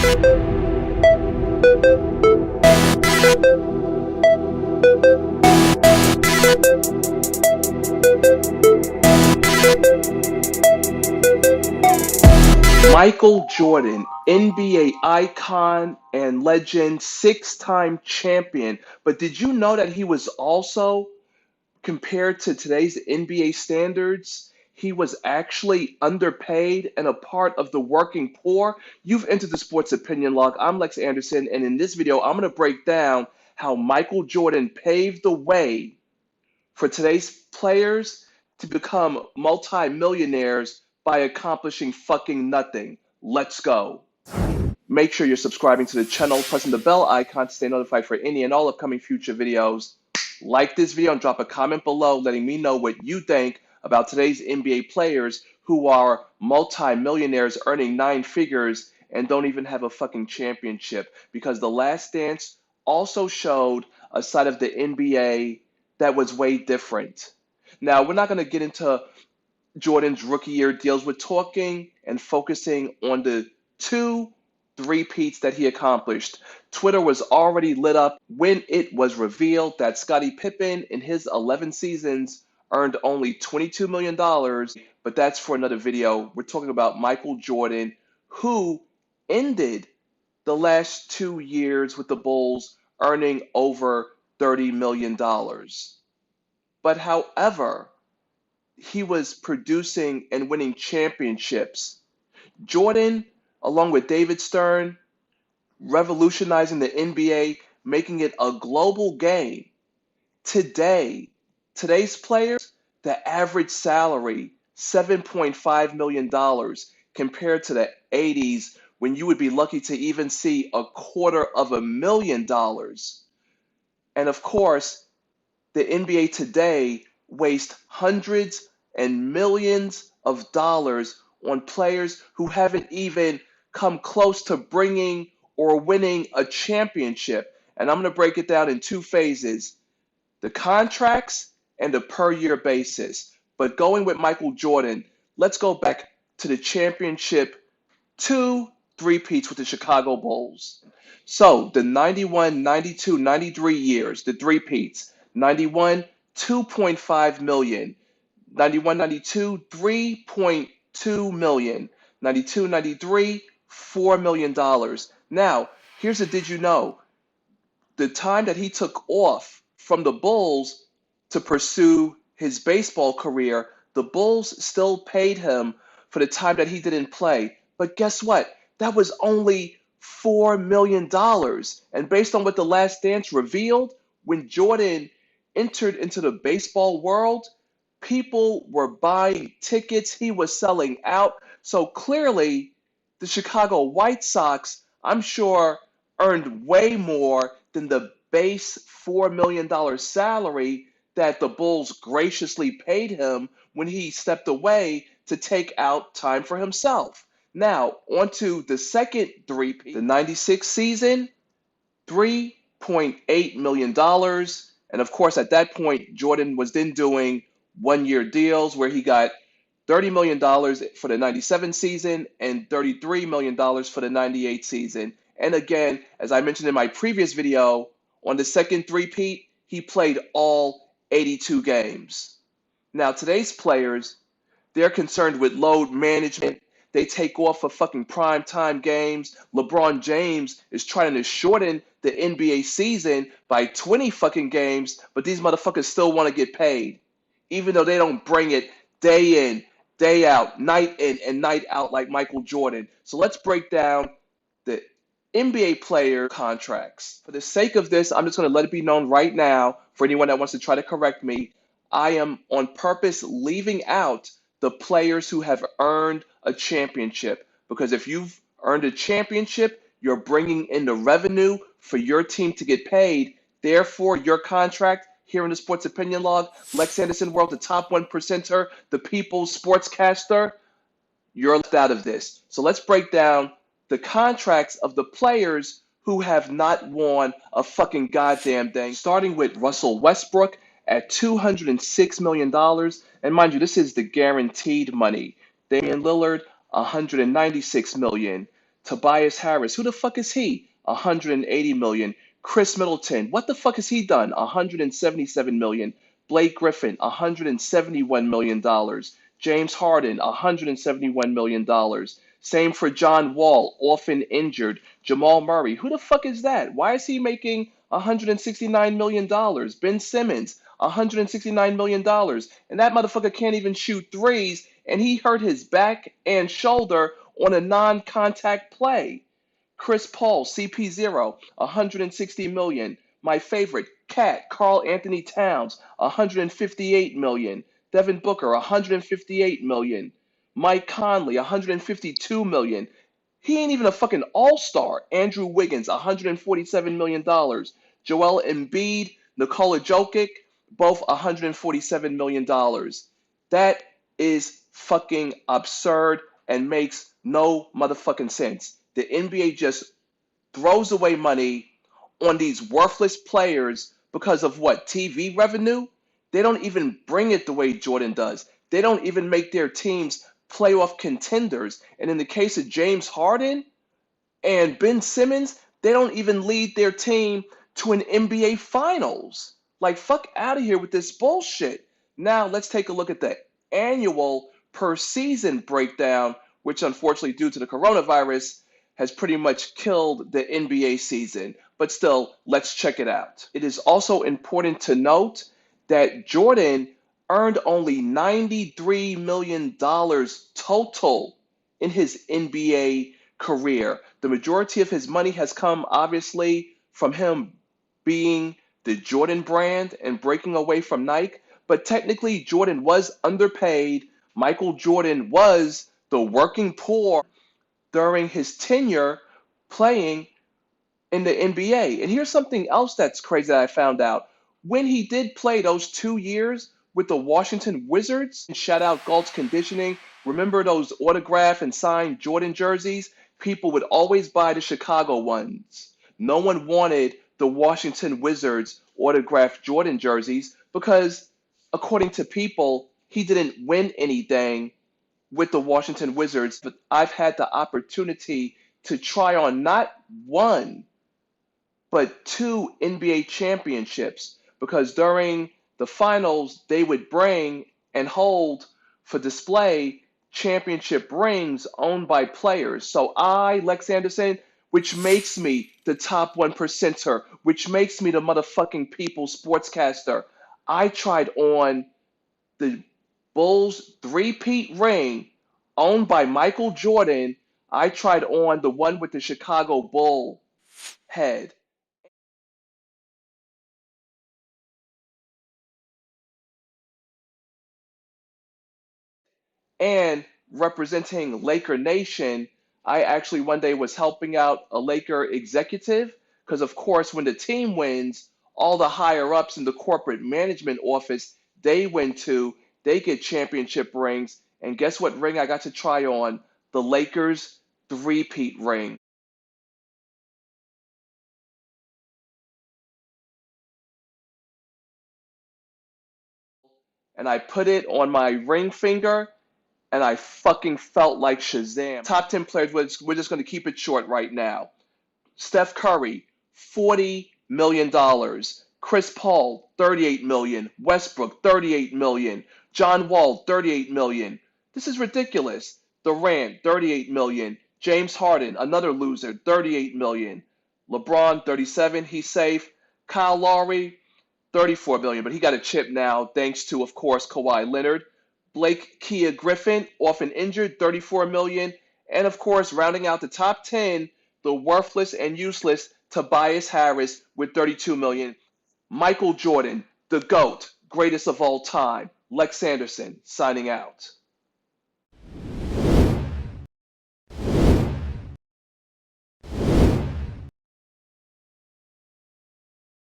Michael Jordan, NBA icon and legend, six-time champion. But did you know that he was also, compared to today's NBA standards, he was actually underpaid and a part of the working poor? You've entered the Sports Opinion Log. I'm Lex Anderson, and in this video, I'm going to break down how Michael Jordan paved the way for today's players to become multi-millionaires by accomplishing fucking nothing. Let's go. Make sure you're subscribing to the channel, pressing the bell icon to stay notified for any and all upcoming future videos. Like this video and drop a comment below letting me know what you think about today's NBA players who are multi-millionaires earning nine figures and don't even have a fucking championship. Because The Last Dance also showed a side of the NBA that was way different. Now, we're not going to get into Jordan's rookie year deals. We're talking and focusing on the two three-peats that he accomplished. Twitter was already lit up when it was revealed that Scottie Pippen, in his 11 seasons, earned only $22 million, but that's for another video. We're talking about Michael Jordan, who ended the last 2 years with the Bulls earning over $30 million. But however, he was producing and winning championships. Jordan, along with David Stern, revolutionizing the NBA, making it a global game. Today's players, the average salary, $7.5 million compared to the 80s when you would be lucky to even see $250,000. And of course, the NBA today wastes hundreds and millions of dollars on players who haven't even come close to bringing or winning a championship. And I'm going to break it down in two phases: the contracts and the per year basis. But going with Michael Jordan, let's go back to the championship, two three-peats with the Chicago Bulls. So the 91, 92, 93 years, the three-peats. 91, 2.5 million. 91, 92, 3.2 million. 92, 93, $4 million. Now, here's a did you know? The time that he took off from the Bulls to pursue his baseball career, the Bulls still paid him for the time that he didn't play. But guess what? That was only $4 million. And based on what The Last Dance revealed, when Jordan entered into the baseball world, people were buying tickets. He was selling out. So clearly, the Chicago White Sox, I'm sure, earned way more than the base $4 million salary that the Bulls graciously paid him when he stepped away to take out time for himself. Now, on to the second three-peat, the 96 season, $3.8 million. And of course, at that point, Jordan was then doing one-year deals where he got $30 million for the 97 season and $33 million for the 98 season. And again, as I mentioned in my previous video, on the second three-peat, he played all 82 games. Now, today's players, they're concerned with load management. They take off for fucking prime time games. LeBron James is trying to shorten the NBA season by 20 fucking games, but these motherfuckers still want to get paid, even though they don't bring it day in, day out, night in and night out like Michael Jordan. So let's break down the NBA player contracts. For the sake of this, I'm just going to let it be known right now, for anyone that wants to try to correct me, I am on purpose leaving out the players who have earned a championship. Because if you've earned a championship, you're bringing in the revenue for your team to get paid. Therefore, your contract here in the Sports Opinion Log, Lex Anderson World, the top 1%er, the people's sportscaster, you're left out of this. So let's break down the contracts of the players who have not won a fucking goddamn thing, starting with Russell Westbrook at $206 million. And mind you, this is the guaranteed money. Damian Lillard, $196 million. Tobias Harris, who the fuck is he? 180 million. Chris Middleton, what the fuck has he done? 177 million. Blake Griffin, 171 million dollars. James Harden, 171 million dollars. Same for John Wall, often injured. Jamal Murray, who the fuck is that? Why is he making 169 million dollars? Ben Simmons, 169 million dollars. And that motherfucker can't even shoot threes, and he hurt his back and shoulder on a non-contact play. Chris Paul, CP0, 160 million. My favorite, Cat, Carl Anthony Towns, 158 million. Devin Booker, 158 million. Mike Conley, 152 million. He ain't even a fucking all-star. Andrew Wiggins, 147 million dollars. Joel Embiid, Nikola Jokic, both 147 million dollars. That is fucking absurd and makes no motherfucking sense. The NBA just throws away money on these worthless players because of what? TV revenue? They don't even bring it the way Jordan does. They don't even make their teams playoff contenders. And in the case of James Harden and Ben Simmons, they don't even lead their team to an NBA Finals. Like, fuck out of here with this bullshit. Now, let's take a look at the annual per season breakdown, which unfortunately, due to the coronavirus, has pretty much killed the NBA season. But still, let's check it out. It is also important to note that Jordan earned only $93 million total in his NBA career. The majority of his money has come, obviously, from him being the Jordan brand and breaking away from Nike. But technically, Jordan was underpaid. Michael Jordan was the working poor during his tenure playing in the NBA. And here's something else that's crazy that I found out. When he did play those 2 years with the Washington Wizards, shout out Galt's Conditioning, remember those autograph and signed Jordan jerseys? People would always buy the Chicago ones. No one wanted the Washington Wizards autographed Jordan jerseys because, according to people, he didn't win anything with the Washington Wizards. But I've had the opportunity to try on not one, but two NBA championships because during the finals, they would bring and hold for display championship rings owned by players. So I, Lex Anderson, which makes me the top 1%er, which makes me the motherfucking people sportscaster, I tried on the Bulls three-peat ring owned by Michael Jordan. I tried on the one with the Chicago Bull head. And representing Laker Nation, I actually one day was helping out a Laker executive because, of course, when the team wins, all the higher ups in the corporate management office they went to, they get championship rings. And guess what ring I got to try on? The Lakers three-peat ring. And I put it on my ring finger, and I fucking felt like Shazam. Top 10 players, we're just going to keep it short right now. Steph Curry, $40 million. Chris Paul, 38 million. Westbrook, 38 million. John Wall, 38 million. This is ridiculous. Durant, 38 million. James Harden, another loser, 38 million. LeBron, 37. He's safe. Kyle Lowry, 34 million, but he got a chip now thanks to, of course, Kawhi Leonard. Blake Kia Griffin, often injured, 34 million. And of course, rounding out the top 10, the worthless and useless Tobias Harris with 32 million. Michael Jordan, the GOAT, greatest of all time. Lex Anderson, signing out.